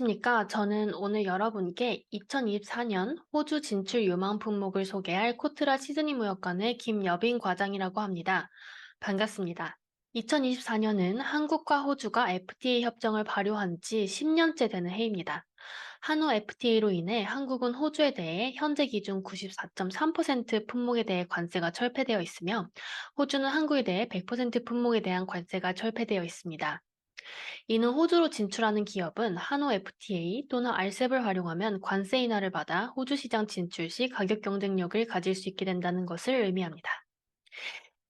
안녕하십니까. 저는 오늘 여러분께 2024년 호주 진출 유망 품목을 소개할 코트라 시드니 무역관의 김여빈 과장이라고 합니다. 반갑습니다. 2024년은 한국과 호주가 FTA 협정을 발효한 지 10년째 되는 해입니다. 한후 FTA로 인해 한국은 호주에 대해 현재 기준 94.3% 품목에 대해 관세가 철폐되어 있으며 호주는 한국에 대해 100% 품목에 대한 관세가 철폐되어 있습니다. 이는 호주로 진출하는 기업은 한호 FTA 또는 RCEP을 활용하면 관세 인하를 받아 호주 시장 진출 시 가격 경쟁력을 가질 수 있게 된다는 것을 의미합니다.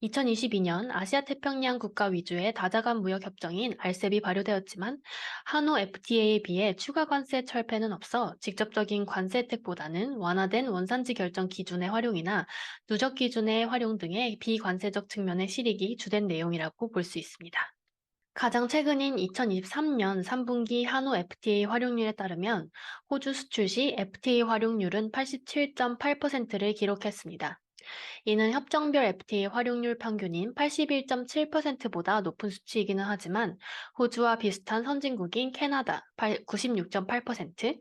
2022년 아시아 태평양 국가 위주의 다자간 무역 협정인 RCEP이 발효되었지만 한호 FTA에 비해 추가 관세 철폐는 없어 직접적인 관세 혜택보다는 완화된 원산지 결정 기준의 활용이나 누적 기준의 활용 등의 비관세적 측면의 실익이 주된 내용이라고 볼 수 있습니다. 가장 최근인 2023년 3분기 한우 FTA 활용률에 따르면 호주 수출 시 FTA 활용률은 87.8%를 기록했습니다. 이는 협정별 FTA 활용률 평균인 81.7%보다 높은 수치이기는 하지만 호주와 비슷한 선진국인 캐나다 96.8%,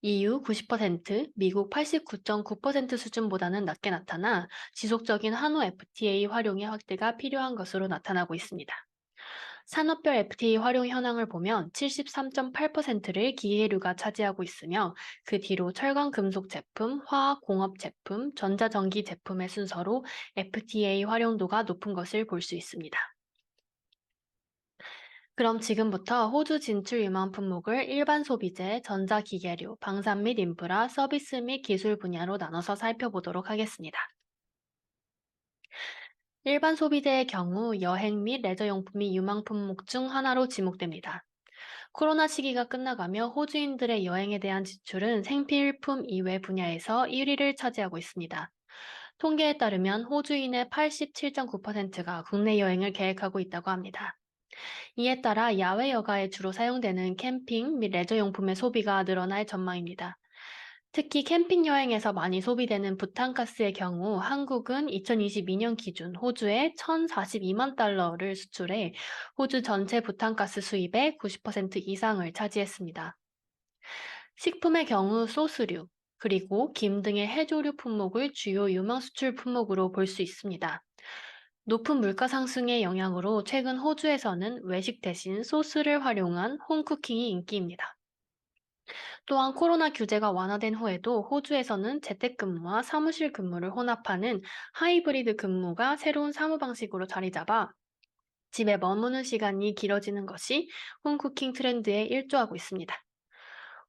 EU 90%, 미국 89.9% 수준보다는 낮게 나타나 지속적인 한우 FTA 활용의 확대가 필요한 것으로 나타나고 있습니다. 산업별 FTA 활용 현황을 보면 73.8%를 기계류가 차지하고 있으며 그 뒤로 철강 금속 제품, 화학 공업 제품, 전자전기 제품의 순서로 FTA 활용도가 높은 것을 볼 수 있습니다. 그럼 지금부터 호주 진출 유망 품목을 일반 소비재, 전자기계류, 방산 및 인프라, 서비스 및 기술 분야로 나눠서 살펴보도록 하겠습니다. 일반 소비재의 경우 여행 및 레저용품이 유망 품목 중 하나로 지목됩니다. 코로나 시기가 끝나가며 호주인들의 여행에 대한 지출은 생필품 이외 분야에서 1위를 차지하고 있습니다. 통계에 따르면 호주인의 87.9%가 국내 여행을 계획하고 있다고 합니다. 이에 따라 야외 여가에 주로 사용되는 캠핑 및 레저용품의 소비가 늘어날 전망입니다. 특히 캠핑 여행에서 많이 소비되는 부탄가스의 경우 한국은 2022년 기준 호주에 1,042만 달러를 수출해 호주 전체 부탄가스 수입의 90% 이상을 차지했습니다. 식품의 경우 소스류, 그리고 김 등의 해조류 품목을 주요 유망 수출 품목으로 볼 수 있습니다. 높은 물가 상승의 영향으로 최근 호주에서는 외식 대신 소스를 활용한 홈쿠킹이 인기입니다. 또한 코로나 규제가 완화된 후에도 호주에서는 재택근무와 사무실 근무를 혼합하는 하이브리드 근무가 새로운 사무 방식으로 자리 잡아 집에 머무는 시간이 길어지는 것이 홈쿠킹 트렌드에 일조하고 있습니다.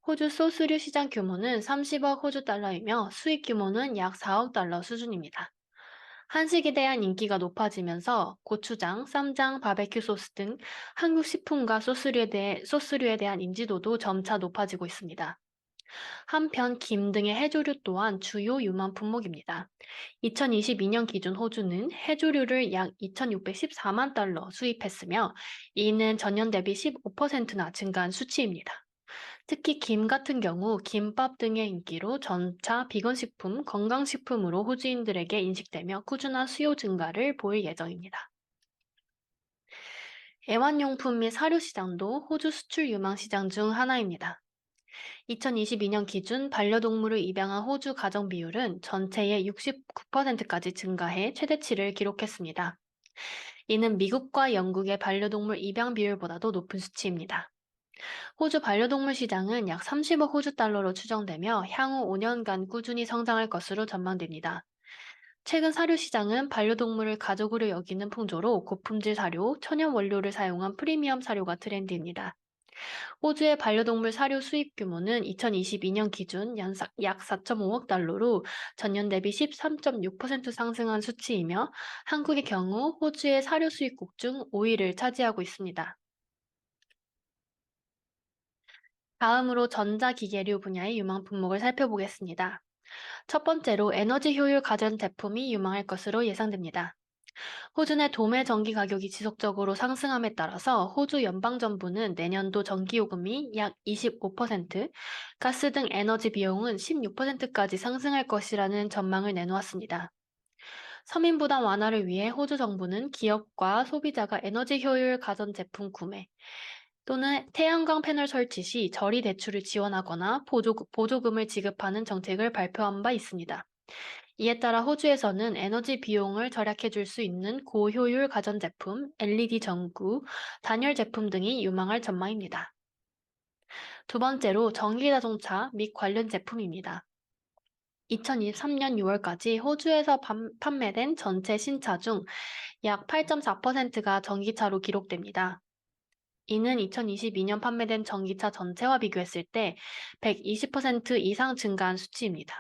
호주 소스류 시장 규모는 30억 호주 달러이며 수익 규모는 약 4억 달러 수준입니다. 한식에 대한 인기가 높아지면서 고추장, 쌈장, 바베큐 소스 등 한국 식품과 소스류에 대한 인지도도 점차 높아지고 있습니다. 한편 김 등의 해조류 또한 주요 유망 품목입니다. 2022년 기준 호주는 해조류를 약 2,614만 달러 수입했으며 이는 전년 대비 15%나 증가한 수치입니다. 특히 김 같은 경우 김밥 등의 인기로 점차 비건식품, 건강식품으로 호주인들에게 인식되며 꾸준한 수요 증가를 보일 예정입니다. 애완용품 및 사료 시장도 호주 수출 유망 시장 중 하나입니다. 2022년 기준 반려동물을 입양한 호주 가정 비율은 전체의 69%까지 증가해 최대치를 기록했습니다. 이는 미국과 영국의 반려동물 입양 비율보다도 높은 수치입니다. 호주 반려동물 시장은 약 30억 호주 달러로 추정되며 향후 5년간 꾸준히 성장할 것으로 전망됩니다. 최근 사료 시장은 반려동물을 가족으로 여기는 풍조로 고품질 사료, 천연 원료를 사용한 프리미엄 사료가 트렌드입니다. 호주의 반려동물 사료 수입 규모는 2022년 기준 약 4.5억 달러로 전년 대비 13.6% 상승한 수치이며 한국의 경우 호주의 사료 수입국 중 5위를 차지하고 있습니다. 다음으로 전자기계류 분야의 유망 품목을 살펴보겠습니다. 첫 번째로 에너지 효율 가전 제품이 유망할 것으로 예상됩니다. 호주 내 도매 전기 가격이 지속적으로 상승함에 따라서 호주 연방정부는 내년도 전기요금이 약 25%, 가스 등 에너지 비용은 16%까지 상승할 것이라는 전망을 내놓았습니다. 서민 부담 완화를 위해 호주 정부는 기업과 소비자가 에너지 효율 가전 제품 구매, 또는 태양광 패널 설치 시 저리 대출을 지원하거나 보조금을 지급하는 정책을 발표한 바 있습니다. 이에 따라 호주에서는 에너지 비용을 절약해 줄 수 있는 고효율 가전제품, LED 전구, 단열 제품 등이 유망할 전망입니다. 두 번째로 전기자동차 및 관련 제품입니다. 2023년 6월까지 호주에서 판매된 전체 신차 중 약 8.4%가 전기차로 기록됩니다. 이는 2022년 판매된 전기차 전체와 비교했을 때 120% 이상 증가한 수치입니다.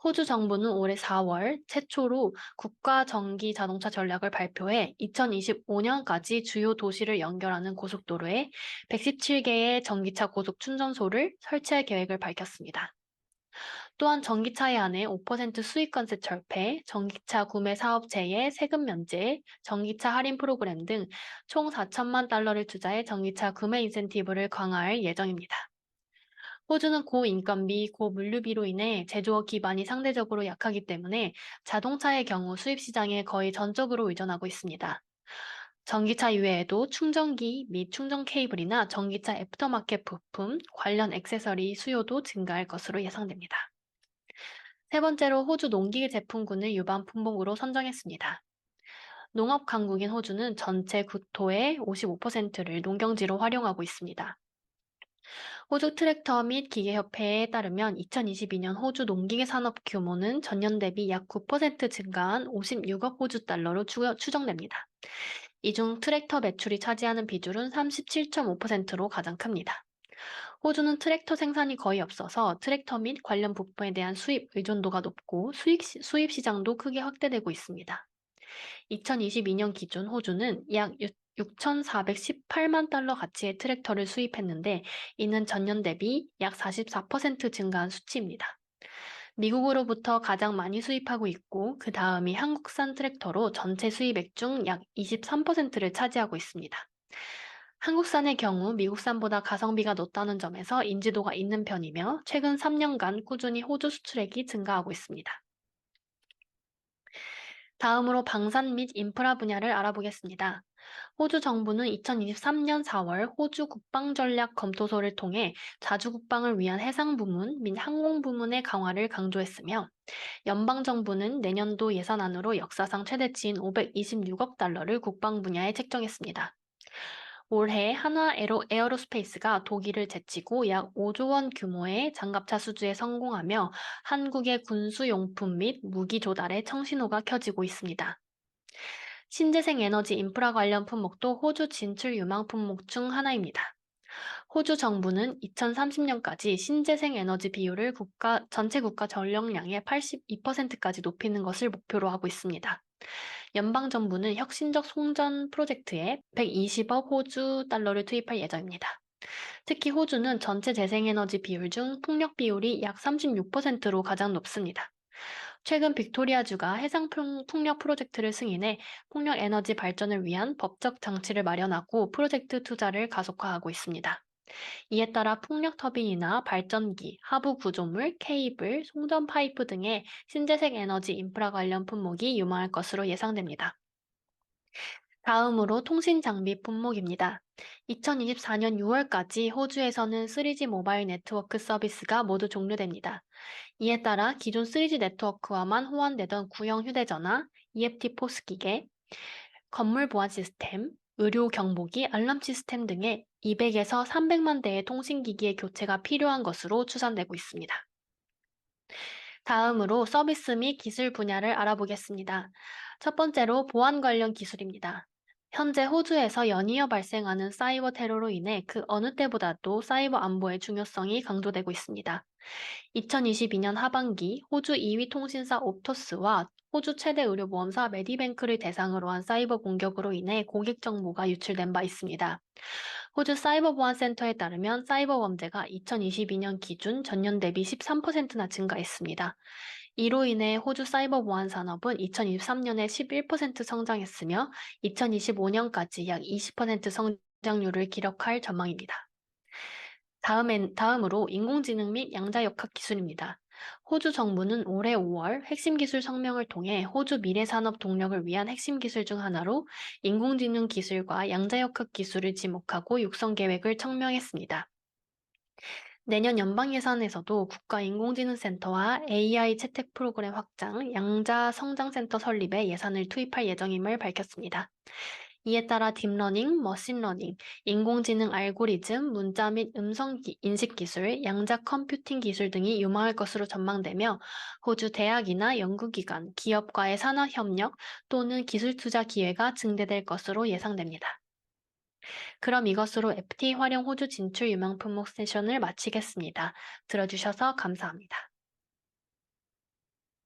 호주 정부는 올해 4월 최초로 국가 전기 자동차 전략을 발표해 2025년까지 주요 도시를 연결하는 고속도로에 117개의 전기차 고속 충전소를 설치할 계획을 밝혔습니다. 또한 전기차에 한해 5% 수익관세 철폐, 전기차 구매 사업체의 세금 면제, 전기차 할인 프로그램 등 총 4천만 달러를 투자해 전기차 구매 인센티브를 강화할 예정입니다. 호주는 고인건비, 고물류비로 인해 제조업 기반이 상대적으로 약하기 때문에 자동차의 경우 수입 시장에 거의 전적으로 의존하고 있습니다. 전기차 이외에도 충전기 및 충전 케이블이나 전기차 애프터마켓 부품, 관련 액세서리 수요도 증가할 것으로 예상됩니다. 세 번째로 호주 농기계 제품군을 유방 품목으로 선정했습니다. 농업 강국인 호주는 전체 국토의 55%를 농경지로 활용하고 있습니다. 호주 트랙터 및 기계협회에 따르면 2022년 호주 농기계 산업 규모는 전년 대비 약 9% 증가한 56억 호주 달러로 추정됩니다. 이 중 트랙터 매출이 차지하는 비율은 37.5%로 가장 큽니다. 호주는 트랙터 생산이 거의 없어서 트랙터 및 관련 부품에 대한 수입 의존도가 높고 수입 시장도 크게 확대되고 있습니다. 2022년 기준 호주는 약 6,418만 달러 가치의 트랙터를 수입했는데 이는 전년 대비 약 44% 증가한 수치입니다. 미국으로부터 가장 많이 수입하고 있고 그 다음이 한국산 트랙터로 전체 수입액 중 약 23%를 차지하고 있습니다. 한국산의 경우 미국산보다 가성비가 높다는 점에서 인지도가 있는 편이며 최근 3년간 꾸준히 호주 수출액이 증가하고 있습니다. 다음으로 방산 및 인프라 분야를 알아보겠습니다. 호주 정부는 2023년 4월 호주 국방전략 검토소를 통해 자주 국방을 위한 해상 부문 및 항공 부문의 강화를 강조했으며 연방정부는 내년도 예산안으로 역사상 최대치인 526억 달러를 국방 분야에 책정했습니다. 올해 한화 에어로스페이스가 독일을 제치고 약 5조 원 규모의 장갑차 수주에 성공하며 한국의 군수용품 및 무기 조달에 청신호가 켜지고 있습니다. 신재생 에너지 인프라 관련 품목도 호주 진출 유망 품목 중 하나입니다. 호주 정부는 2030년까지 신재생 에너지 비율을 전체 국가 전력량의 82%까지 높이는 것을 목표로 하고 있습니다. 연방정부는 혁신적 송전 프로젝트에 120억 호주 달러를 투입할 예정입니다. 특히 호주는 전체 재생에너지 비율 중 풍력 비율이 약 36%로 가장 높습니다. 최근 빅토리아주가 해상 풍력 프로젝트를 승인해 풍력 에너지 발전을 위한 법적 장치를 마련하고 프로젝트 투자를 가속화하고 있습니다. 이에 따라 풍력 터빈이나 발전기, 하부 구조물, 케이블, 송전 파이프 등의 신재생 에너지 인프라 관련 품목이 유망할 것으로 예상됩니다. 다음으로 통신 장비 품목입니다. 2024년 6월까지 호주에서는 3G 모바일 네트워크 서비스가 모두 종료됩니다. 이에 따라 기존 3G 네트워크와만 호환되던 구형 휴대전화, EFT 포스 기계, 건물 보안 시스템, 의료 경보기, 알람 시스템 등의 200에서 300만 대의 통신기기의 교체가 필요한 것으로 추산되고 있습니다. 다음으로 서비스 및 기술 분야를 알아보겠습니다. 첫 번째로 보안 관련 기술입니다. 현재 호주에서 연이어 발생하는 사이버 테러로 인해 그 어느 때보다도 사이버 안보의 중요성이 강조되고 있습니다. 2022년 하반기 호주 2위 통신사 옵토스와 호주 최대 의료보험사 메디뱅크를 대상으로 한 사이버 공격으로 인해 고객 정보가 유출된 바 있습니다. 호주 사이버보안센터에 따르면 사이버 범죄가 2022년 기준 전년 대비 13%나 증가했습니다. 이로 인해 호주 사이버 보안 산업은 2023년에 11% 성장했으며 2025년까지 약 20% 성장률을 기록할 전망입니다. 다음으로 인공지능 및 양자역학 기술입니다. 호주 정부는 올해 5월 핵심 기술 성명을 통해 호주 미래 산업 동력을 위한 핵심 기술 중 하나로 인공지능 기술과 양자역학 기술을 지목하고 육성 계획을 청명했습니다. 내년 연방 예산에서도 국가인공지능센터와 AI 채택 프로그램 확장, 양자 성장센터 설립에 예산을 투입할 예정임을 밝혔습니다. 이에 따라 딥러닝, 머신러닝, 인공지능 알고리즘, 문자 및 음성 인식 기술, 양자 컴퓨팅 기술 등이 유망할 것으로 전망되며 호주 대학이나 연구기관, 기업과의 산업협력 또는 기술 투자 기회가 증대될 것으로 예상됩니다. 그럼 이것으로 FTA 활용 호주 진출 유망 품목 세션을 마치겠습니다. 들어주셔서 감사합니다.